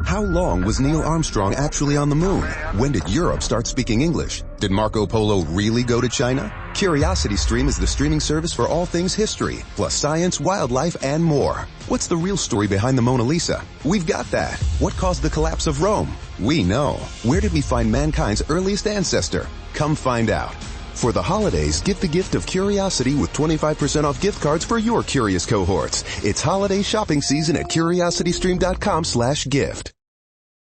How long was Neil Armstrong actually on the moon? When did Europe start speaking English? Did Marco Polo really go to China? CuriosityStream is the streaming service for all things history, plus science, wildlife, and more. What's the real story behind the Mona Lisa? We've got that. What caused the collapse of Rome? We know. Where did we find mankind's earliest ancestor? Come find out. For the holidays, give the gift of curiosity with 25% off gift cards for your curious cohorts. It's holiday shopping season at curiositystream.com/gift.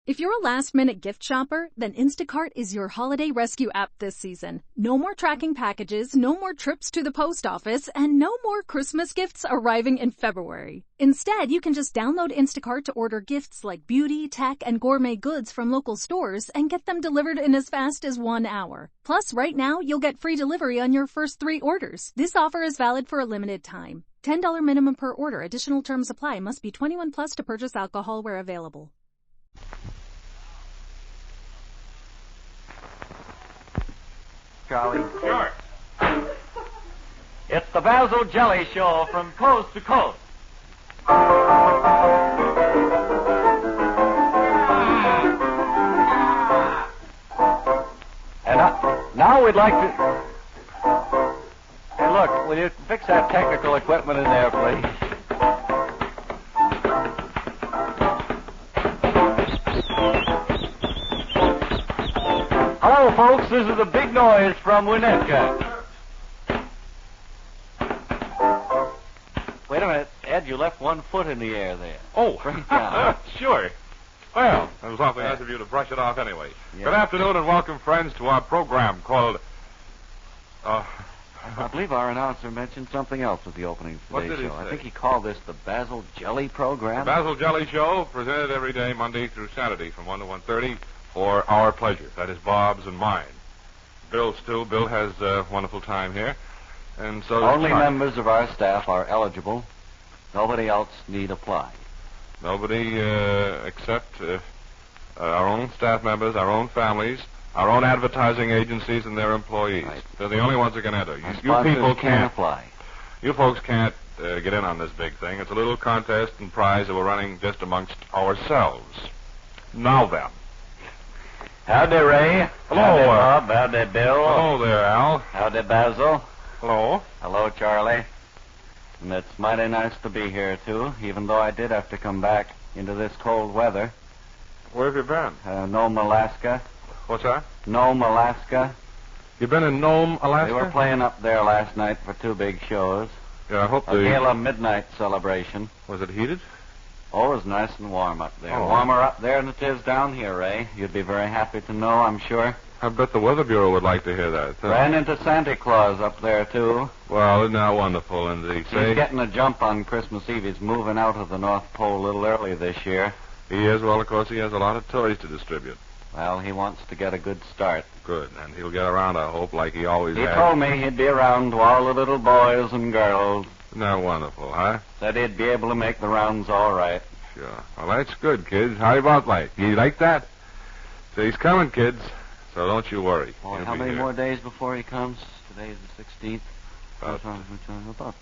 If you're a last-minute gift shopper, then Instacart is your holiday rescue app this season. No more tracking packages, no more trips to the post office, and no more Christmas gifts arriving in February. Instead, you can just download Instacart to order gifts like beauty, tech, and gourmet goods from local stores and get them delivered in as fast as 1 hour. Plus, right now, you'll get free delivery on your first 3 orders. This offer is valid for a limited time. $10 minimum per order. Additional terms apply. Must be 21 plus to purchase alcohol where available. Charlie. Sure. It's the Basil Jelly Show from coast to coast. And now we'd like to... Hey, look, will you fix that technical equipment in there, please? Hello, folks. This is the big noise from Winnetka. Wait a minute. Ed, you left one foot in the air there. Oh, Right down. sure. Well, it was awfully nice of you to brush it off anyway. Yeah. Good afternoon and welcome, friends, to our program called... I believe our announcer mentioned something else with the opening of What today's did he show. say? I think he called this the Basil Jelly Program. The Basil Jelly Show, presented every day, Monday through Saturday, from 1 to 1:30, for our pleasure. That is Bob's and mine. Bill has a wonderful time here. And so Only members of our staff are eligible. Nobody else need apply. Nobody except our own staff members, our own families, our own advertising agencies, and their employees. Right. They're the only ones who can enter. Our You sponsors people can't can't. apply. You folks can't get in on this big thing. It's a little contest and prize that we're running just amongst ourselves. Now then. Howdy, Ray. Hello, Howdy, Bob. Howdy, Bill. Hello there, Al. Howdy, Basil. Hello. Hello, Charlie. And it's mighty nice to be here, too, even though I did have to come back into this cold weather. Where have you been? Nome, Alaska. What's that? Nome, Alaska. You been in Nome, Alaska? We were playing up there last night for 2 big shows. Yeah, I hope A gala midnight celebration. Was it heated? Oh, it was nice and warm up there. Oh. Warmer up there than it is down here, Ray. You'd be very happy to know, I'm sure. I bet the Weather Bureau would like to hear that. Ran into Santa Claus up there, too. Well, isn't that wonderful? And did he say? He's getting a jump on Christmas Eve. He's moving out of the North Pole a little early this year. He is. Well, of course, he has a lot of toys to distribute. Well, he wants to get a good start. Good. And he'll get around, I hope, like he always He has. told me he'd be around to all the little boys and girls. Isn't that wonderful, huh? Said he'd be able to make the rounds all right. Sure. Well, that's good, kids. How about like? You like that? So he's coming, kids. So don't you worry. Boy, He'll how be many here. more days before he comes? Today's the 16th. About- About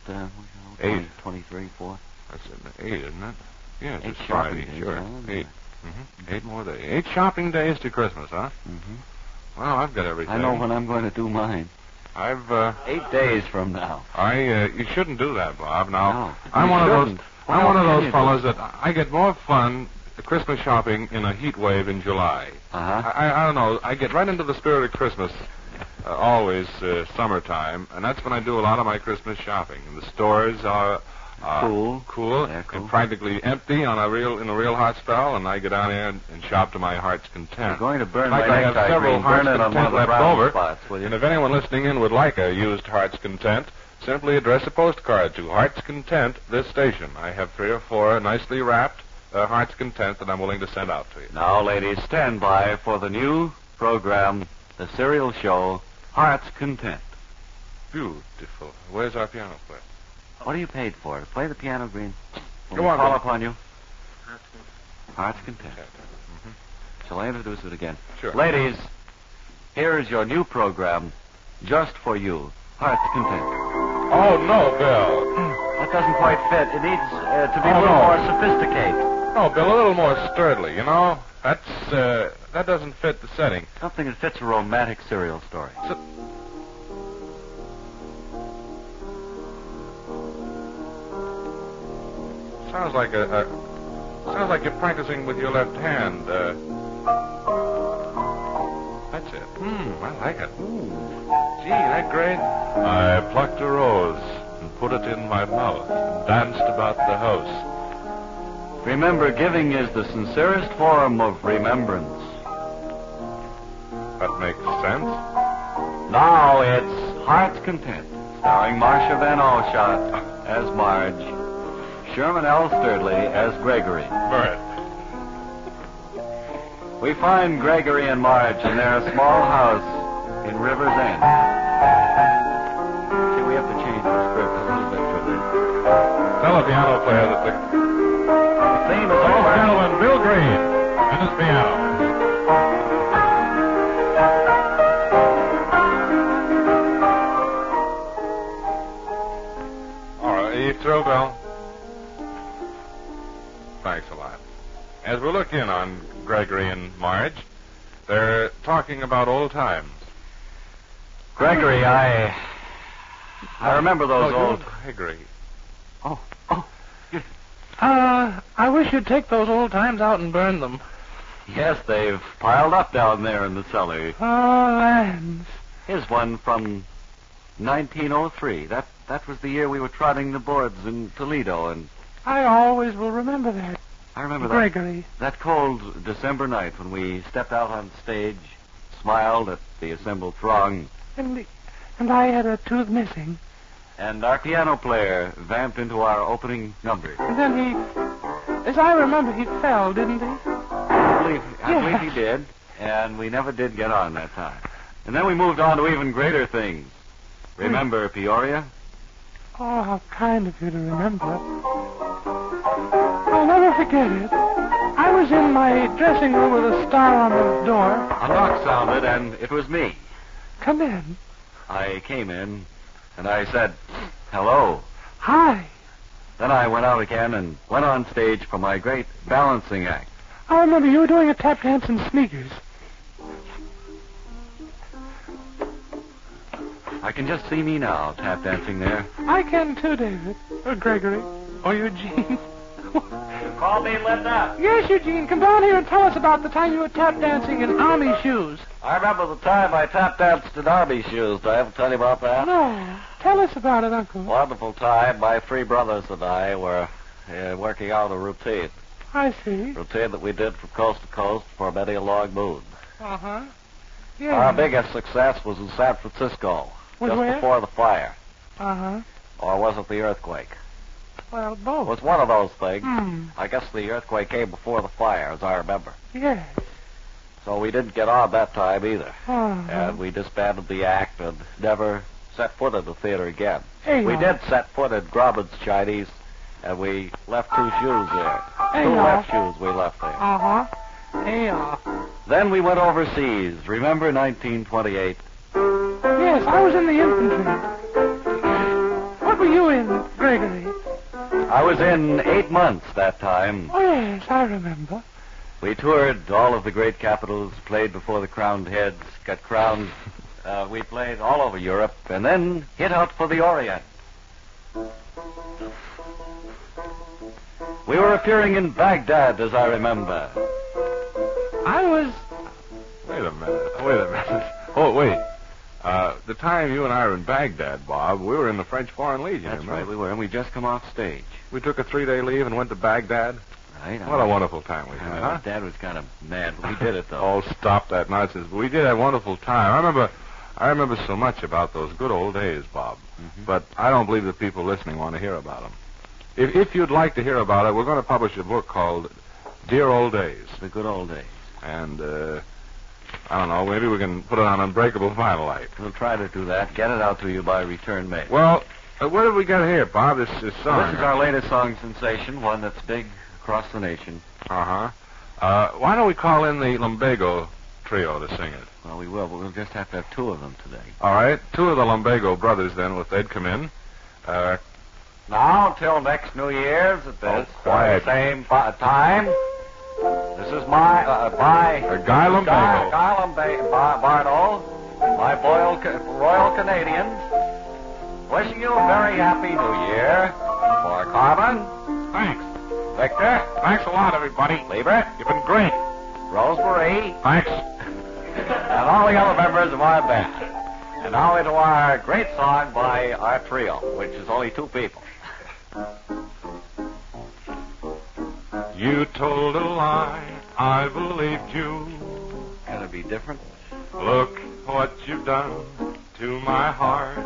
8. 23, 4. That's 8, isn't it? Yeah, it's 8 Friday. shopping days, Sure. huh? 8. Mm-hmm. 8 more days. 8 shopping days to Christmas, huh? Mm-hmm. Well, I've got everything. I know when I'm going to do mine. I've 8 days from now. you shouldn't do that, Bob. Now, No, I'm you one of shouldn't. those. Why I'm one of can't those you fellows that I get more fun Christmas shopping in a heat wave in July. Uh-huh. I don't know. I get right into the spirit of Christmas. Always summertime, and that's when I do a lot of my Christmas shopping. And the stores are cool, They're cool. and practically empty in a real hot spell, and I get down there and shop to my heart's content. You're going to burn In fact, my I have necktie several green. heart's Burn it on one content of the left brown over. spots, will you? And if anyone listening in would like a used heart's content, simply address a postcard to Heart's Content, this station. I have 3 or 4 nicely wrapped Heart's Content that I'm willing to send out to you. Now, ladies, stand by for the new program, the serial show, Heart's Content. Beautiful. Where's our piano player? What are you paid for? To play the piano, Green? Will Go we on, call Green. upon you? Heart's Content. Shall I introduce it again? Sure. Ladies, here is your new program, just for you, Heart's Content. Oh, no, Bill. That doesn't quite fit. It needs to be Oh, a little no. more sophisticated. No, Bill, a little more sturdily, you know? That doesn't fit the setting. Something that fits a romantic serial story. Sounds like you're practicing with your left hand. That's it. I like it. Gee, that great. I plucked a rose and put it in my mouth and danced about the house. Remember, giving is the sincerest form of remembrance. That makes sense. Now it's Heart's Content, starring Marcia Van Alshot as Marge, Sherman L. Sturdley as Gregory. Bert. We find Gregory and Marge in their small house in River's End. See, we have to change the script a little bit for this. Tell the piano player that the Theme is ladies and over. gentlemen, Bill Green and his piano. All right, you through, Bill? Thanks a lot. As we look in on Gregory and Marge, they're talking about old times. Gregory, I remember those old. Gregory. Oh. I wish you'd take those old times out and burn them. Yes, they've piled up down there in the cellar. Oh, lands. Here's one from 1903. That was the year we were trotting the boards in Toledo, and I always will remember that. I remember Gregory. that cold December night when we stepped out on stage, smiled at the assembled throng, And I had a tooth missing. and our piano player vamped into our opening number. And then as I remember, he fell, didn't he? I believe he did, and we never did get on that time. And then we moved on to even greater things. Remember Peoria? Oh, how kind of you to remember. I'll never forget it. I was in my dressing room with a star on the door. A knock sounded, and it was me. Come in. I came in, and I said, hello. Hi. Then I went out again and went on stage for my great balancing act. I remember you were doing a tap dance in sneakers. I can just see me now, tap dancing there. I can too, David. Or Gregory. Or Eugene. Call me Linda. Yes, Eugene. Come down here and tell us about the time you were tap dancing in army shoes. I remember the time I tap danced in army shoes. Do I ever tell you about that? No. Tell us about it, Uncle. Wonderful time. My three brothers and I were working out a routine. I see. Routine that we did from coast to coast for many a long moon. Uh-huh. Yeah. Our biggest success was in San Francisco. Was just where? before the fire. Uh-huh. Or was it the earthquake? Well, It both. was one of those things. Hmm. I guess the earthquake came before the fire, as I remember. Yes. So we didn't get on that time either. Uh-huh. And we disbanded the act and never set foot in the theater again. Hey, We did set foot in Grauman's Chinese, and we left 2 shoes there. Hey, 2 now. left shoes we left there. Uh-huh. Hey, Then we went overseas. Remember 1928? Yes, I was in the infantry. What were you in, Gregory? I was in 8 months that time. Oh, yes, I remember. We toured all of the great capitals, played before the crowned heads, got crowned. We played all over Europe, and then hit out for the Orient. We were appearing in Baghdad, as I remember. I was... Wait a minute. Oh, wait. The time you and I were in Baghdad, Bob, we were in the French Foreign Legion. That's remember? right, we were, and we just come off stage. We took a 3-day leave and went to Baghdad. Right? What a wonderful time we had, huh? Dad was kind of mad, but we did it, though. Oh, stop that nonsense. We did have a wonderful time. I remember so much about those good old days, Bob. Mm-hmm. But I don't believe the people listening want to hear about them. If you'd like to hear about it, we're going to publish a book called Dear Old Days. The good old days. And, I don't know, maybe we can put it on Unbreakable Vinyl Light. We'll try to do that. Get it out to you by return mail. Well, what have we got here, Bob? This song. This is our latest song sensation, one that's big across the nation. Uh-huh. Why don't we call in the Lumbago trio to sing it? Well, we will, but we'll just have to have 2 of them today. All right. 2 of the Lumbago brothers, then, if they'd come in. Now, until next New Year's at this quiet. same time, this is my, Guy Lumbago. Guy Bardo, my Royal Canadians, wishing you a very happy New Year. For Carmen, Thanks. Victor, Thanks a lot, everybody. Lieber, You've been great. Rosemary, Thanks. and all the other members of our band. And now into our great song by our trio, which is only two people. You told a lie, I believed you. Gonna be different? Look what you've done to my heart.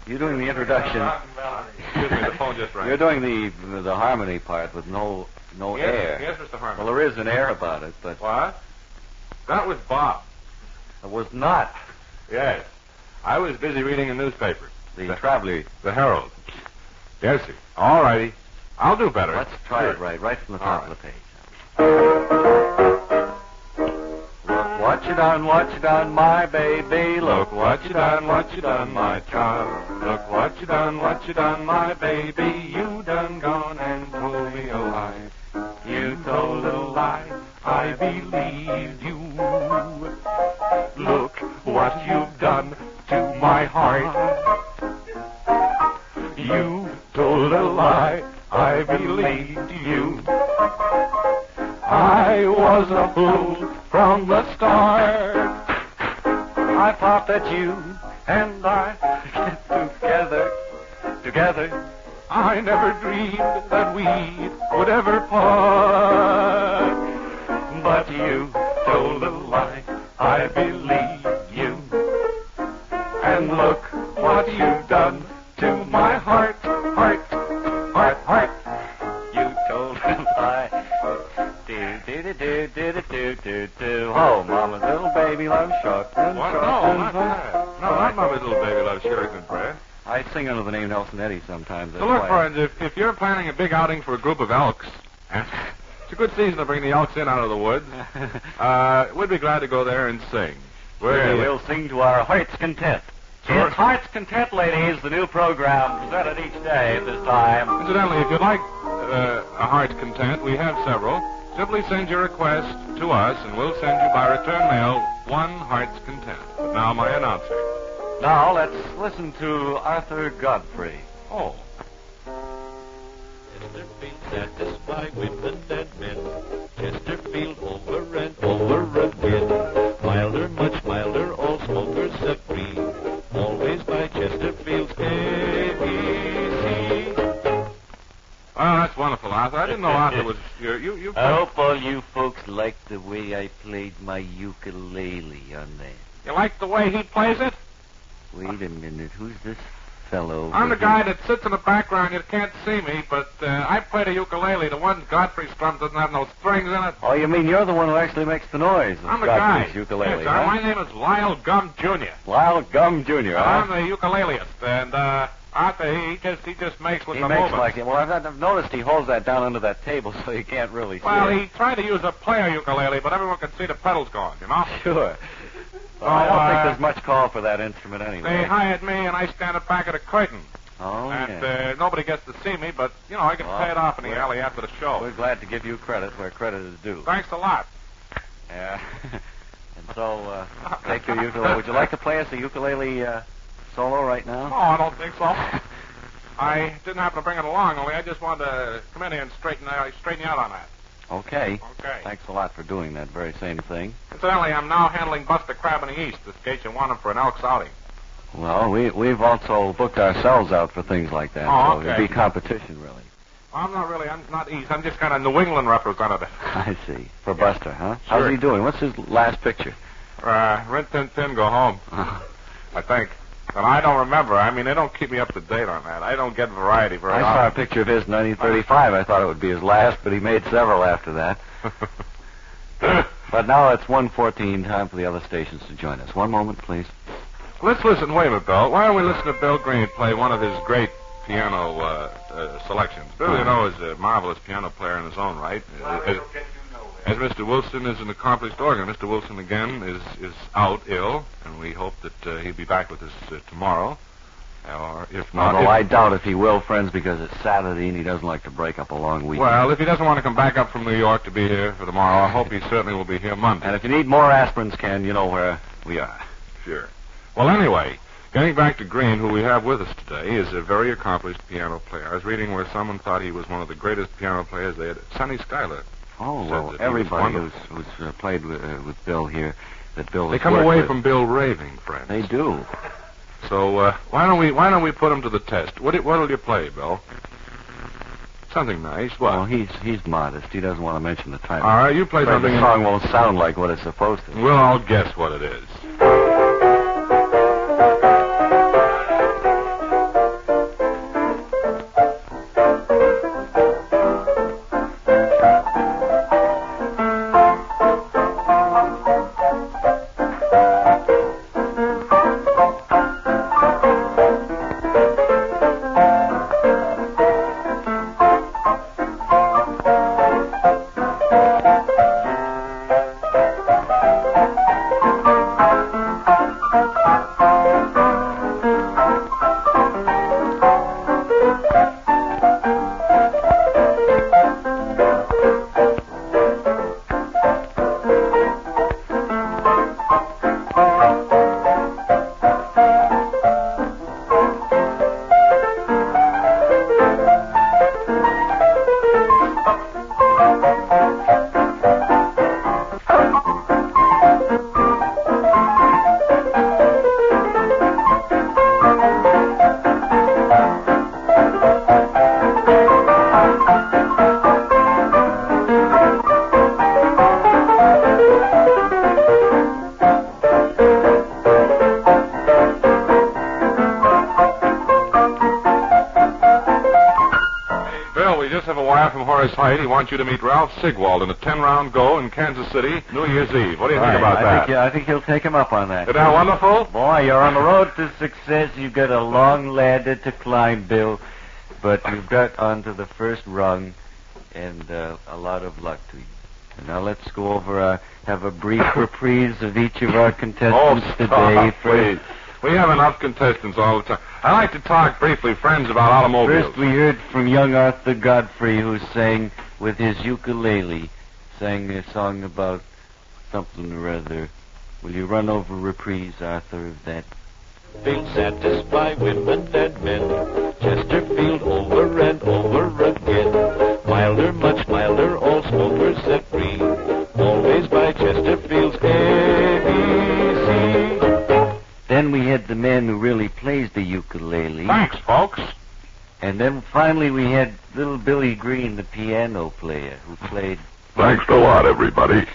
You're doing the introduction. Excuse me, the phone just rang. You're doing the harmony part with no air. Yes, Mr. Harmon. Well, there is an air about it, but What? That was Bob. it was not Yes. I was busy reading a newspaper. the Traveler. The Herald. Yes, sir. All righty. I'll do better. Let's try Sure. it right from the All top right. of the page. Look what you done, my baby. Look what you done, my child. Look what you done, my baby. You done gone and told me a lie. You told a lie, I believed you. Look what you've done to my heart. You told a lie, I believed you. I was a fool from the start. I thought that you and I together. I never dreamed that we would ever part. But you Told a lie, I believe you. And look what you've done to my heart. You told a lie. Do. Oh, Mama's little baby loves shotgun. What? No, not that. No, not Mama's little baby loves Sheraton bread. I sing under the name Nelson Eddy sometimes. So that's look, why. friends, if you're planning a big outing for a group of elks, it's a good season to bring the elks in out of the woods. We'd be glad to go there and sing. We'll sing to our heart's content. Sure. It's Heart's Content, ladies, the new program presented each day at this time. Incidentally, if you'd like a heart's content, we have several. Simply send your request to us, and we'll send you by return mail one heart's content. But now my announcer. Now let's listen to Arthur Godfrey. Oh. Chesterfield satisfied women and men. Chesterfield over and over again. Milder, much milder, all smokers agree. Always by Chesterfield's ABC. Oh, that's wonderful, Arthur. I didn't know Arthur was... You I hope all you folks like the way I played my ukulele on that. You like the way he plays it? Wait a minute, who's this fellow? I'm the over guy here? that sits in the background. You can't see me, but I play the ukulele. The one Godfrey strums doesn't have no strings in it. Oh, you mean you're the one who actually makes the noise of I'm the guy. Godfrey's ukulele, Yes, sir. huh? My name is Lyle Gum Jr. Lyle Gum Jr., huh? I'm the ukuleleist, and Arthur, he just makes with He the makes movement. like it. Well, I've noticed he holds that down under that table so you can't really see Well, it. he tried to use a player ukulele, but everyone can see the pedals going, you know? Sure. Well, I don't think there's much call for that instrument anyway. They hired me, and I stand at the back of the curtain. Oh, And yeah. nobody gets to see me, but, you know, I get Well, paid off in the we're- alley after the show. We're glad to give you credit where credit is due. Thanks a lot. Yeah. And so, take your ukulele. Would you like to play us a ukulele solo right now? No, I don't think so. I didn't happen to bring it along, only I just wanted to come in here and straighten you out on that. Okay. Okay. Thanks a lot for doing that very same thing. Incidentally, I'm now handling Buster Crab in the East, this case you want him for an Elks outing. Well, we've also booked ourselves out for things like that. Oh, So okay. it'd be competition, really. I'm not East. I'm just kind of New England representative. I see. For Buster, huh? How's Sure. he doing? What's his last picture? Rin Tin Tin, go home, I think. And I don't remember. I mean, they don't keep me up to date on that. I don't get variety very I saw a often. picture of his in 1935. I thought it would be his last, but he made several after that. But now it's 1:14. Time for the other stations to join us. One moment, please. Let's listen. Wait a minute, Bill. Why don't we listen to Bill Green play one of his great piano selections? Bill, you know, is a marvelous piano player in his own right. As Mr. Wilson is an accomplished organist. Mr. Wilson, again, is out ill, and we hope that he'll be back with us tomorrow. Or if not... Although I doubt if he will, friends, because it's Saturday and he doesn't like to break up a long weekend. Well, if he doesn't want to come back up from New York to be here for tomorrow, I hope he certainly will be here Monday. And if you need more aspirins, Ken, you know where we are. Sure. Well, anyway, getting back to Green, who we have with us today, is a very accomplished piano player. I was reading where someone thought he was one of the greatest piano players they had. Sonny Schuyler. Oh, said well, that he everybody was who's played with Bill here, that Bill They has come worked away with. from Bill raving, friends. They do. So why don't we put him to the test? What'll you play, Bill? Something nice. What? Well, he's modest. He doesn't want to mention the title. All right, you play But something. the song won't sound like what it's supposed to. We'll all guess what it is. He wants you to meet Ralph Sigwald in a 10-round go in Kansas City, New Year's Eve. What do you think about that? I think he'll take him up on that. Isn't that wonderful? Boy, you're on the road to success. You've got a long ladder to climb, Bill, but you've got onto the first rung, and a lot of luck to you. And now let's go over, have a brief reprise of each of our contestants today. Please. We have enough contestants all the time. I'd like to talk briefly, friends, about automobiles. First, we heard from young Arthur Godfrey, who sang with his ukulele, sang a song about something or other. Will you run over reprise, Arthur, of that? Feel satisfy women and men. Chesterfield over and over again. Milder, much milder, all smokers set free. Always by Chesterfield's ABC. Then we had the man who really plays the ukulele. Thanks, folks. And then finally we had little Billy Green, the piano player, who played... Thanks a lot, everybody.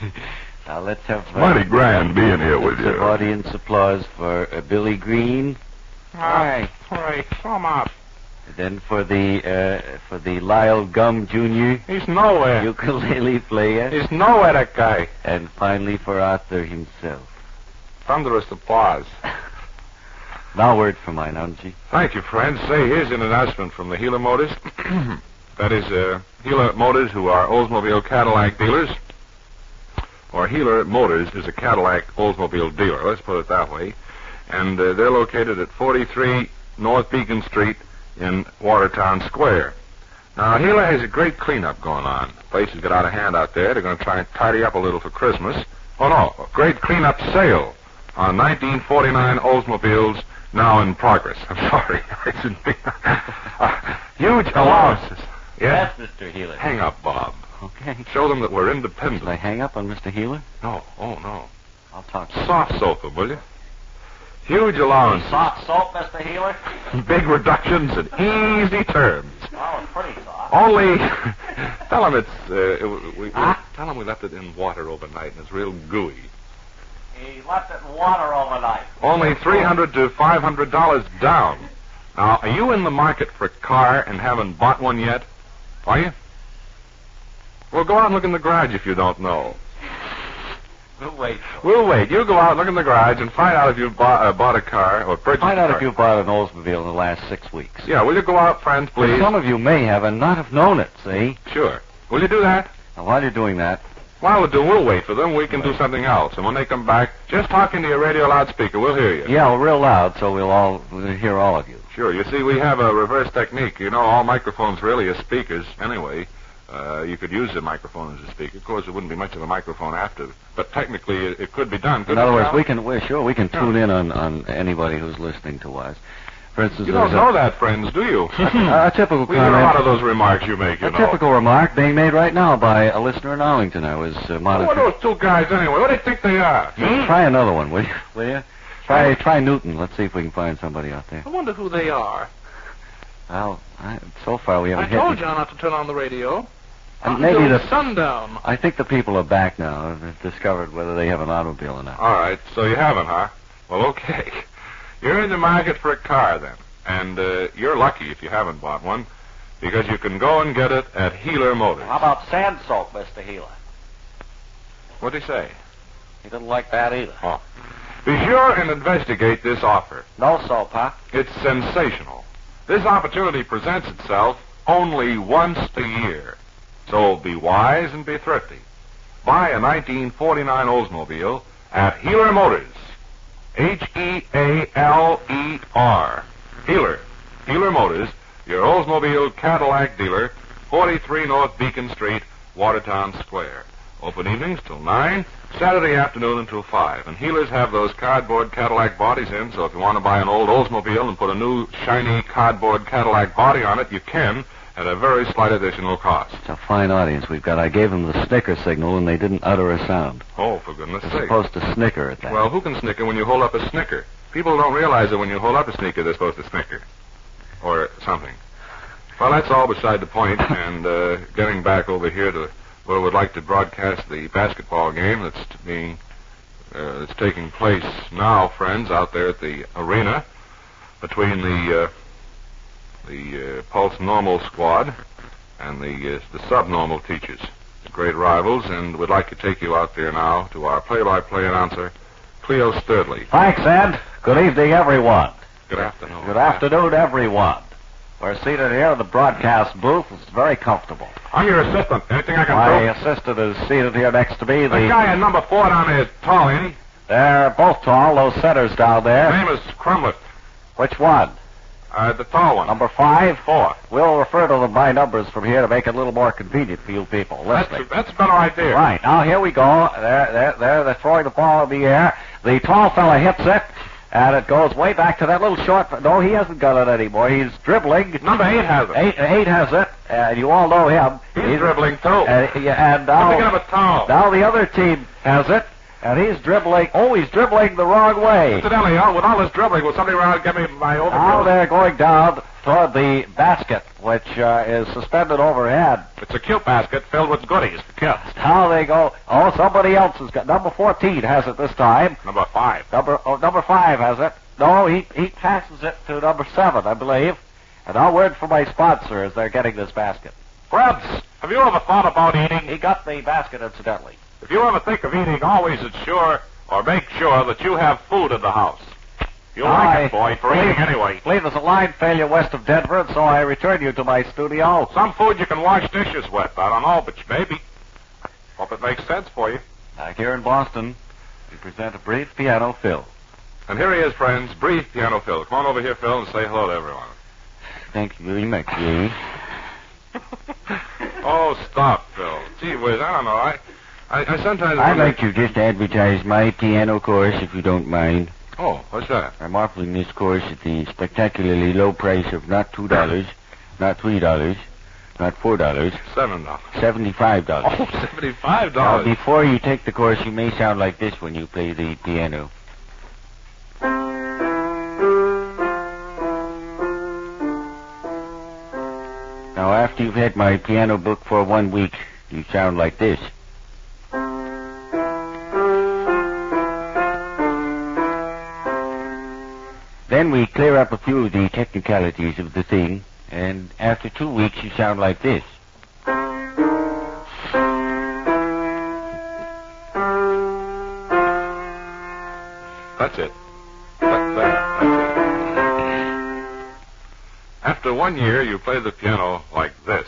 Now let's have... Mighty grand being here with some you. audience applause for Billy Green. All right, throw him out. And then for the Lyle Gum Jr. He's nowhere. ukulele player. He's nowhere, that guy. And finally for Arthur himself. Thunderous applause. Now word for mine, Angie. Thank you, friends. Say, here's an announcement from the Healer Motors. That is, Healer Motors, who are Oldsmobile Cadillac dealers. Or Healer Motors is a Cadillac Oldsmobile dealer. Let's put it that way. And they're located at 43 North Beacon Street in Watertown Square. Now, Healer has a great cleanup going on. The place has got out of hand out there. They're going to try and tidy up a little for Christmas. Oh, no, a great cleanup sale on 1949 Oldsmobiles now in progress. I'm sorry. I didn't mean huge allowances. Yes, Mr. Healer. Hang up, Bob. Okay. Show them that we're independent. Should I hang up on Mr. Healer? No. Oh, no. I'll talk to him. Soft soap them, will you? Huge allowances. Soft soap, Mr. Healer? Big reductions and easy terms. Oh, it's pretty soft. Only tell them tell them we left it in water overnight and it's real gooey. He left it in water overnight. Only $300 to $500 down. Now, are you in the market for a car and haven't bought one yet? Are you? Well, go out and look in the garage if you don't know. We'll wait. We'll wait. You go out, look in the garage, and find out if you've bought a car or purchased Find a out car. if you bought an Oldsmobile in the last 6 weeks. Yeah, will you go out, friends, please? Some of you may have and not have known it, see? Sure. Will you do that? Now, while you're doing that... While we'll wait for them. We can do something else. And when they come back, just talk into your radio loudspeaker. We'll hear you. Yeah, well, real loud so we'll hear all of you. Sure. You see, we have a reverse technique. You know, all microphones really are speakers anyway. You could use a microphone as a speaker. Of course, it wouldn't be much of a microphone after, but technically it could be done. In other words, we can tune in on anybody who's listening to us. For instance, you don't know that, friends, do you? A typical we hear a lot of those remarks you make, you know. A typical remark being made right now by a listener in Arlington. I was monitoring. What are those two guys anyway? What do they think they are? Try another one, will you? Try Newton. Let's see if we can find somebody out there. I wonder who they are. Well, so far we haven't I told you not to turn on the radio. And maybe the sundown. I think the people are back now. They've discovered whether they have an automobile or not. All right, so you haven't, huh? Well, okay. You're in the market for a car, then. And you're lucky if you haven't bought one, because you can go and get it at Healer Motors. How about sand soap, Mr. Healer? What'd he say? He didn't like that either. Oh. Be sure and investigate this offer. No soap, huh? It's sensational. This opportunity presents itself only once a year. So be wise and be thrifty. Buy a 1949 Oldsmobile at Healer Motors. Healer. Healer Motors, your Oldsmobile Cadillac dealer, 43 North Beacon Street, Watertown Square. Open evenings till 9, Saturday afternoon until 5. And Healers have those cardboard Cadillac bodies in, so if you want to buy an old Oldsmobile and put a new, shiny cardboard Cadillac body on it, you can, at a very slight additional cost. It's a fine audience we've got. I gave them the snicker signal, and they didn't utter a sound. Oh, for goodness sake. They're supposed to snicker at that. Well, who can snicker when you hold up a snicker? People don't realize that when you hold up a sneaker, they're supposed to snicker. Or something. Well, that's all beside the point, and getting back over here to where we'd like to broadcast the basketball game that's taking place now, friends, out there at the arena between the Pulse Normal squad and the subnormal teachers, the great rivals, and we'd like to take you out there now to our play-by-play announcer, Cleo Sturdley. Thanks, Ed. Good evening, everyone. Good afternoon. Good afternoon, everyone. We're seated here in the broadcast booth. It's very comfortable. I'm your assistant. Anything I can My do? assistant is seated here next to me. The guy in number 4 down there is tall, ain't he? They're both tall, those centers down there. His name is Crumlett. Which one? The tall one. Number 5? 4. We'll refer to them by numbers from here to make it a little more convenient for you people listening. That's a better idea. Right. Now, here we go. They're throwing the ball in the air. The tall fella hits it, and it goes way back to that little short... No, he hasn't got it anymore. He's dribbling. Number 8 has it. 8 has it, and you all know him. He's dribbling, too. And now... I'm thinking of a tall. Now the other team has it, and he's dribbling... Oh, he's dribbling the wrong way. Incidentally, with all this dribbling, will somebody around get me my overcoat? Now they're going down toward the basket, which is suspended overhead. It's a cute basket filled with goodies. Now they go... Oh, somebody else has got... Number 14 has it this time. Number 5. Number 5 has it. No, he passes it to number 7, I believe. And now word from my sponsor as they're getting this basket. Grubs, have you ever thought about eating? He got the basket, incidentally. If you ever think of eating, always ensure or make sure that you have food in the house. You'll like it, boy, for eating anyway. I believe there's a line failure west of Denver, and so I return you to my studio. Some food you can wash dishes with. I don't know, but maybe. Hope it makes sense for you. Back here in Boston, we present a brief piano Phil. And here he is, friends, brief piano Phil. Come on over here, Phil, and say hello to everyone. Thank you very much, Jerry. Oh, stop, Phil. Gee whiz, I don't know. I sometimes... I'd like to just advertise my piano course, if you don't mind. Oh, what's that? I'm offering this course at the spectacularly low price of not $2, not $3, not $4. $7. $75. Oh, $75. Now, before you take the course, you may sound like this when you play the piano. Now, after you've had my piano book for 1 week, you sound like this. Then we clear up a few of the technicalities of the thing, and after 2 weeks, you sound like this. That's it. That's it. After 1 year, you play the piano like this.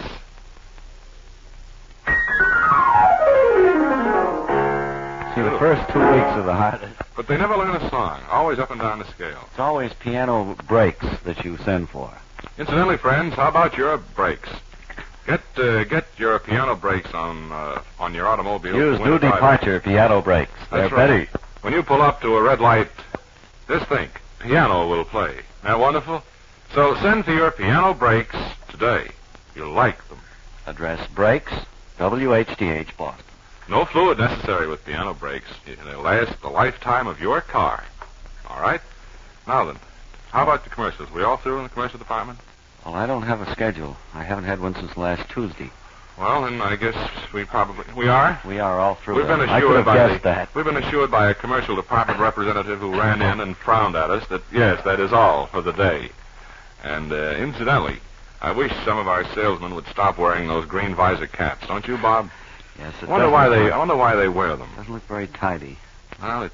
See the first 2 weeks are the hardest. But they never learn a song. Always up and down the scale. It's always piano breaks that you send for. Incidentally, friends, how about your brakes? Get your piano brakes on your automobile. Use new departure piano brakes. They're That's right. ready. When you pull up to a red light, just think, piano will play. Isn't that wonderful? So send for your piano brakes today. You'll like them. Address Brakes, WHDH, Boston. No fluid necessary with piano brakes. They'll last the lifetime of your car. All right? Now then, how about the commercials? We all through in the commercial department? Well, I don't have a schedule. I haven't had one since last Tuesday. Well, then I guess we are? We are all through. We've been I could assured have guessed that. We've been assured by a commercial department representative who ran in and frowned at us that, yes, that is all for the day. And, incidentally, I wish some of our salesmen would stop wearing those green visor caps. Don't you, Bob? Yes, I wonder why they wear them. Doesn't look very tidy. Well,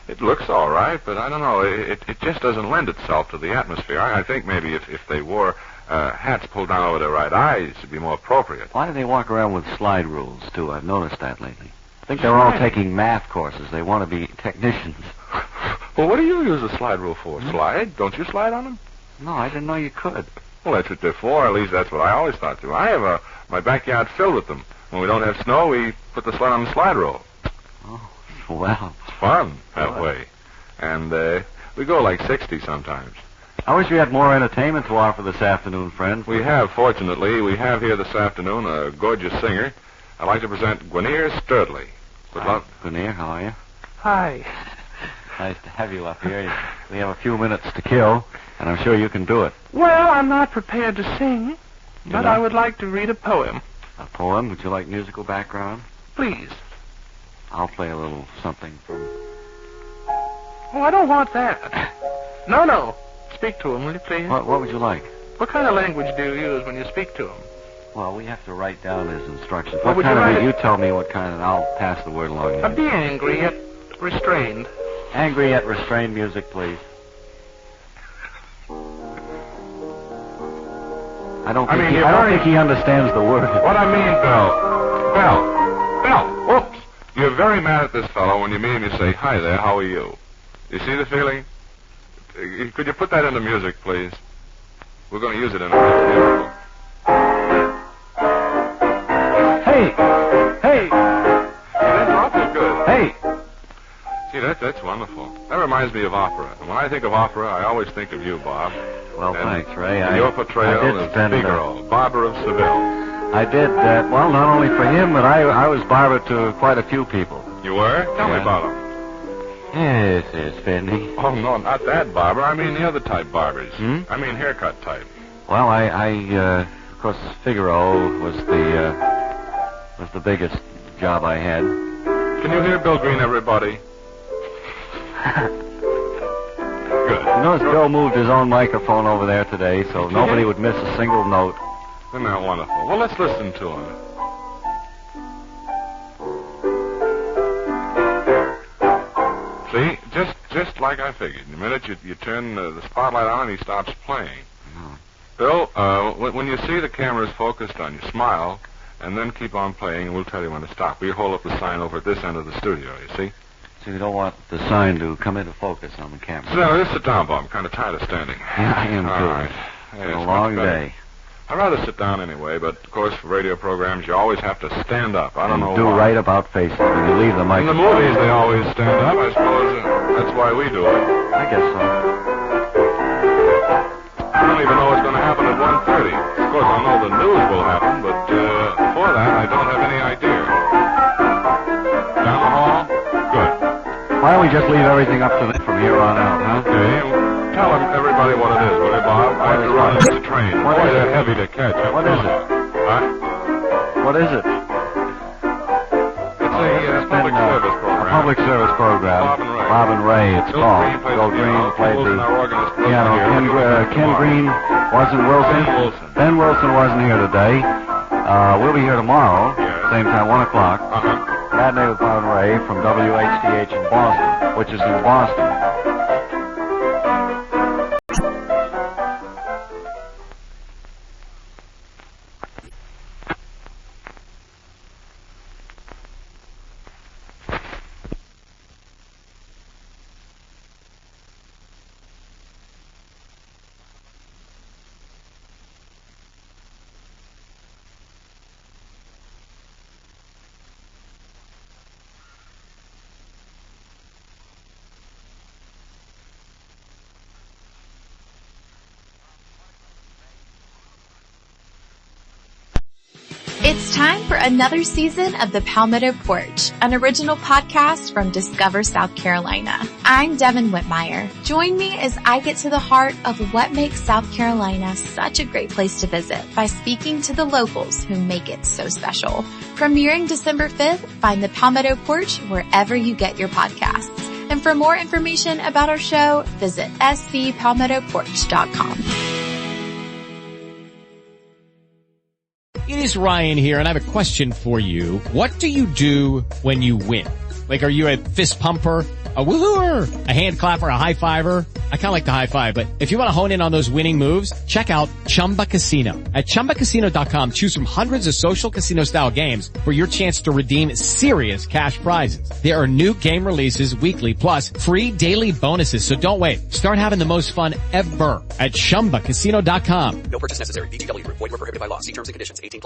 it looks all right, but I don't know. It just doesn't lend itself to the atmosphere. I think maybe if they wore hats pulled down over their right eyes, it'd be more appropriate. Why do they walk around with slide rules, too? I've noticed that lately. I think they're all taking math courses. They want to be technicians. Well, what do you use a slide rule for? Slide? Don't you slide on them? No, I didn't know you could. Well, that's what they're for. At least that's what I always thought to. I have my backyard filled with them. When we don't have snow, we put the sled on the slide rule. Oh, well. It's fun that way. And we go like 60 sometimes. I wish we had more entertainment to offer this afternoon, friends. We have, fortunately. We have here this afternoon a gorgeous singer. I'd like to present Gwinear Sturdley. Hi, Gwinear, how are you? Hi. Nice to have you up here. We have a few minutes to kill, and I'm sure you can do it. Well, I'm not prepared to sing, but not? I would like to read a poem. A poem? Would you like musical background? Please. I'll play a little something from... Oh, I don't want that. No. Speak to him, will you please? What would you like? What kind of language do you use when you speak to him? Well, we have to write down his instructions. Well, What kind of... You tell me what kind, and I'll pass the word along. Be angry yet restrained. Angry yet restrained music, please. I don't think he understands the word. What I mean, Bell. Whoops. You're very mad at this fellow when you meet him. You say, "Hi there, how are you?" You see the feeling? Could you put that into music, please? We're going to use it in a musical. Hey! That drop is good. Hey! See, that's wonderful. That reminds me of opera. And when I think of opera, I always think of you, Bob. Well, thanks, Ray. Your portrayal as Figaro, Barber of Seville. I did that, well, not only for him, but I was barber to quite a few people. You were? Tell me about them. Yes, Fendi. Oh, no, not that barber. I mean the other type barbers. I mean haircut type. Well, of course, Figaro was the biggest job I had. Can you hear Bill Green, everybody? Good. You notice Bill moved his own microphone over there today, so nobody would miss a single note. Isn't that wonderful? Well, let's listen to him. See, just like I figured. In a minute, you turn the spotlight on and he stops playing. Oh. Bill, when you see the cameras focused on you, smile, and then keep on playing, and we'll tell you when to stop. We hold up the sign over at this end of the studio, you see? So you don't want the sign to come into focus on the camera. So, just sit down, Bob. I'm kind of tired of standing. Yeah, I am, too. All right. It's been a long day. I'd rather sit down anyway, but, of course, for radio programs, you always have to stand up. I don't know do why. right about faces when you leave the In microphone. the movies, they always stand up. I suppose that's why we do it. I guess so. I don't even know what's going to happen at 1:30. Of course, I know the news will happen, but before that, I don't have any idea. Down the hall? Good. Why don't we just leave everything up to them from here on out, huh? Okay. Tell everybody what it is, will you, Bob? I have to run this train. What Boy, is they're it? heavy to catch. What is it? Huh? What is it? It's a public service program. A public service program. Bob and Ray. It's called. Bill Green played the piano. Ken Green wasn't Wilson. Ben Wilson wasn't here today. We'll be here tomorrow, same time, 1 o'clock. Matinee with Bob and Ray from WHDH in Boston, which is in Boston. It's time for another season of the Palmetto Porch, an original podcast from Discover South Carolina. I'm Devin Whitmire. Join me as I get to the heart of what makes South Carolina such a great place to visit by speaking to the locals who make it so special. Premiering December 5th, find the Palmetto Porch wherever you get your podcasts. And for more information about our show, visit scpalmettoporch.com. It is Ryan here, and I have a question for you. What do you do when you win? Like, are you a fist pumper, a woohooer, a hand clapper, a high fiver? I kind of like the high five, but if you want to hone in on those winning moves, check out Chumba Casino. At ChumbaCasino.com, choose from hundreds of social casino-style games for your chance to redeem serious cash prizes. There are new game releases weekly, plus free daily bonuses, so don't wait. Start having the most fun ever at ChumbaCasino.com. No purchase necessary. VGW Group. Void where prohibited by law. See terms and conditions. 18+.